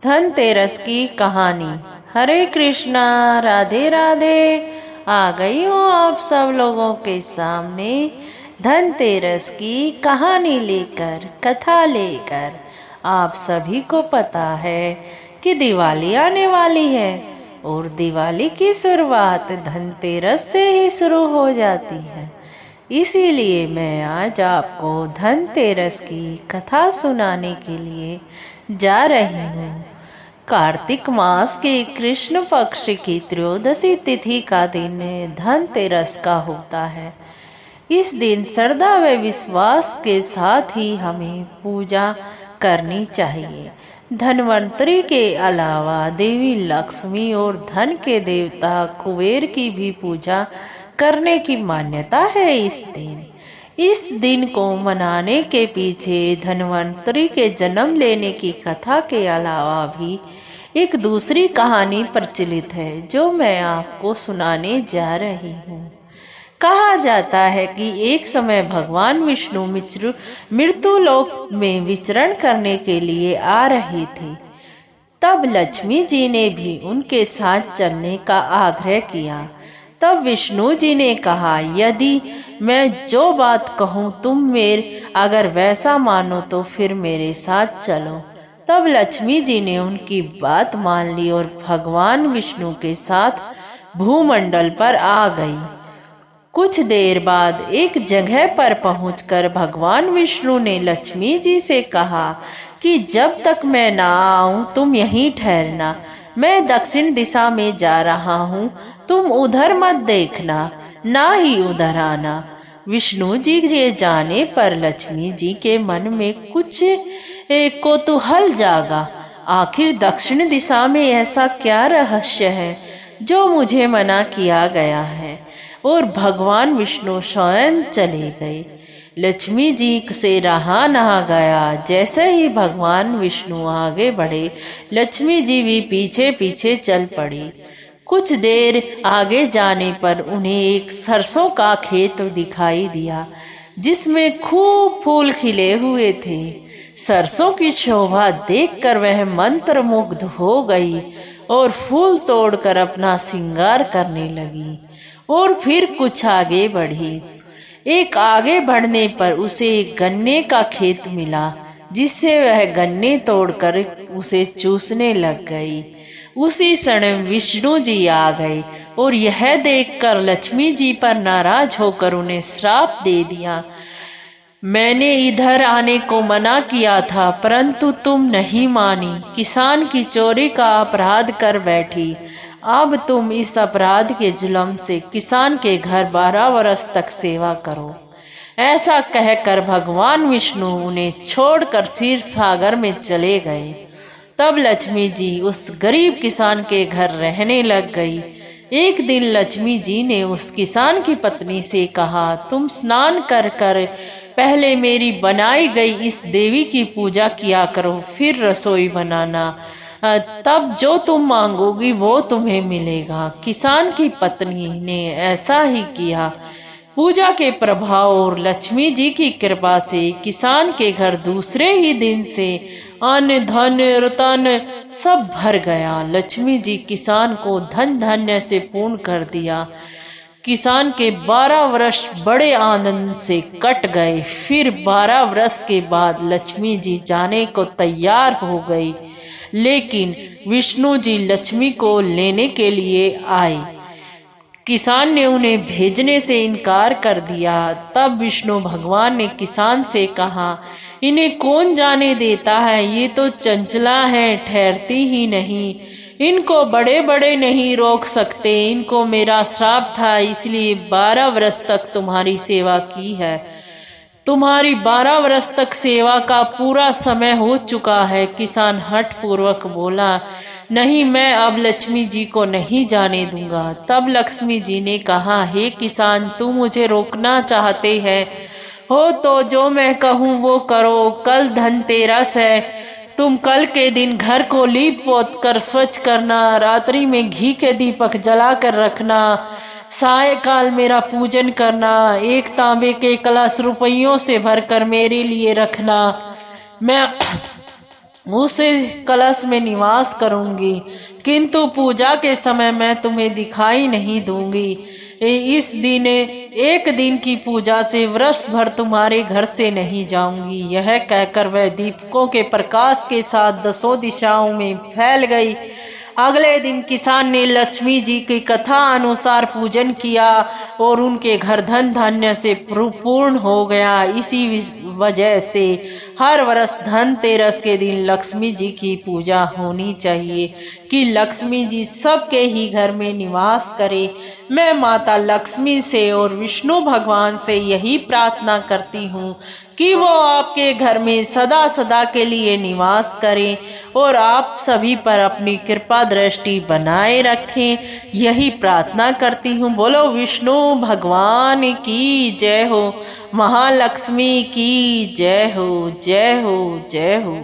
धनतेरस की कहानी। हरे कृष्णा, राधे राधे। आ गई हूँ आप सब लोगों के सामने धनतेरस की कहानी लेकर, कथा लेकर। आप सभी को पता है कि दिवाली आने वाली है और दिवाली की शुरुआत धनतेरस से ही शुरू हो जाती है। इसीलिए मैं आज आपको धनतेरस की कथा सुनाने के लिए जा रही हूँ। कार्तिक मास के कृष्ण पक्ष की त्रयोदशी तिथि का दिन धनतेरस का होता है। इस दिन श्रद्धा व विश्वास के साथ ही हमें पूजा करनी चाहिए। धनवंतरी के अलावा देवी लक्ष्मी और धन के देवता कुबेर की भी पूजा करने की मान्यता है। इस दिन को मनाने के पीछे धनवंतरी के जन्म लेने की कथा के अलावा भी एक दूसरी कहानी प्रचलित है, जो मैं आपको सुनाने जा रही हूँ। कहा जाता है कि एक समय भगवान विष्णु मृत्यु लोक में विचरण करने के लिए आ रहे थे। तब लक्ष्मी जी ने भी उनके साथ चलने का आग्रह किया। तब विष्णु जी ने कहा, यदि मैं जो बात कहूँ तुम अगर वैसा मानो तो फिर मेरे साथ चलो। तब लक्ष्मी जी ने उनकी बात मान ली और भगवान विष्णु के साथ भूमंडल पर आ गई। कुछ देर बाद एक जगह पर पहुंचकर भगवान विष्णु ने लक्ष्मी जी से कहा कि जब तक मैं ना आऊं तुम यहीं ठहरना। मैं दक्षिण दिशा में जा रहा हूँ, तुम उधर मत देखना, ना ही उधर आना। विष्णु जी के जाने पर लक्ष्मी जी के मन में कुछ कौतूहल जागा। आखिर दक्षिण दिशा में ऐसा क्या रहस्य है जो मुझे मना किया गया है? और भगवान विष्णु स्वयं चले गए। लक्ष्मी जी से रहा ना गया। जैसे ही भगवान विष्णु आगे बढ़े, लक्ष्मी जी भी पीछे पीछे चल पड़ी। कुछ देर आगे जाने पर उन्हें एक सरसों का खेत दिखाई दिया, जिसमें खूब फूल खिले हुए थे। सरसों की शोभा देखकर वह मंत्रमुग्ध हो गई और फूल तोड़कर अपना श्रृंगार करने लगी और फिर कुछ आगे बढ़ी। एक आगे बढ़ने पर उसे एक गन्ने का खेत मिला, जिससे वह गन्ने तोड़कर उसे चूसने लग गई। उसी क्षण विष्णु जी आ गए और यह देखकर लक्ष्मी जी पर नाराज होकर उन्हें श्राप दे दिया। मैंने इधर आने को मना किया था, परंतु तुम नहीं मानी। किसान की चोरी का अपराध कर बैठी। अब तुम इस अपराध के जुल्म से किसान के घर 12 वर्ष तक सेवा करो। ऐसा कहकर भगवान विष्णु उन्हें छोड़कर क्षीर सागर में चले गए। तब लक्ष्मी जी उस गरीब किसान के घर रहने लग गई। एक दिन लक्ष्मी जी ने उस किसान की पत्नी से कहा, तुम स्नान कर कर पहले मेरी बनाई गई इस देवी की पूजा किया करो, फिर रसोई बनाना। तब जो तुम मांगोगी वो तुम्हें मिलेगा। किसान की पत्नी ने ऐसा ही किया। पूजा के प्रभाव और लक्ष्मी जी की कृपा से किसान के घर दूसरे ही दिन से अन्न धन रतन सब भर गया। लक्ष्मी जी किसान को धन धान्य से पूर्ण कर दिया। किसान के 12 वर्ष बड़े आनंद से कट गए। फिर 12 वर्ष के बाद लक्ष्मी जी जाने को तैयार हो गई, लेकिन विष्णु जी लक्ष्मी को लेने के लिए आए। किसान ने उन्हें भेजने से इनकार कर दिया। तब विष्णु भगवान ने किसान से कहा, इन्हें कौन जाने देता है? ये तो चंचला है, ठहरती ही नहीं। इनको बड़े बड़े नहीं रोक सकते। इनको मेरा श्राप था, इसलिए 12 वर्ष तक तुम्हारी सेवा की है। तुम्हारी 12 वर्ष तक सेवा का पूरा समय हो चुका है। किसान हठ पूर्वक बोला, नहीं, मैं अब लक्ष्मी जी को नहीं जाने दूंगा। तब लक्ष्मी जी ने कहा, हे किसान, तुम मुझे रोकना चाहते हैं हो तो जो मैं कहूँ वो करो। कल धनतेरस है, तुम कल के दिन घर को लीप पोत कर स्वच्छ करना। रात्रि में घी के दीपक जला कर रखना। सायकाल मेरा पूजन करना। एक तांबे के कलश रुपयों से भरकर मेरे लिए रखना। मैं उस कलश में निवास करूंगी, किंतु पूजा के समय मैं तुम्हें दिखाई नहीं दूंगी। इस दिन एक दिन की पूजा से वर्ष भर तुम्हारे घर से नहीं जाऊंगी। यह कहकर वह दीपकों के प्रकाश के साथ दसों दिशाओं में फैल गई। अगले दिन किसान ने लक्ष्मी जी की कथा अनुसार पूजन किया और उनके घर धन धान्य से पूर्ण हो गया। इसी वजह से हर वर्ष धनतेरस के दिन लक्ष्मी जी की पूजा होनी चाहिए कि लक्ष्मी जी सबके ही घर में निवास करे। मैं माता लक्ष्मी से और विष्णु भगवान से यही प्रार्थना करती हूँ कि वो आपके घर में सदा सदा के लिए निवास करें और आप सभी पर अपनी कृपा दृष्टि बनाए रखें। यही प्रार्थना करती हूँ। बोलो विष्णु भगवान की जय हो, महालक्ष्मी की जय हो, जय हो, जय हो।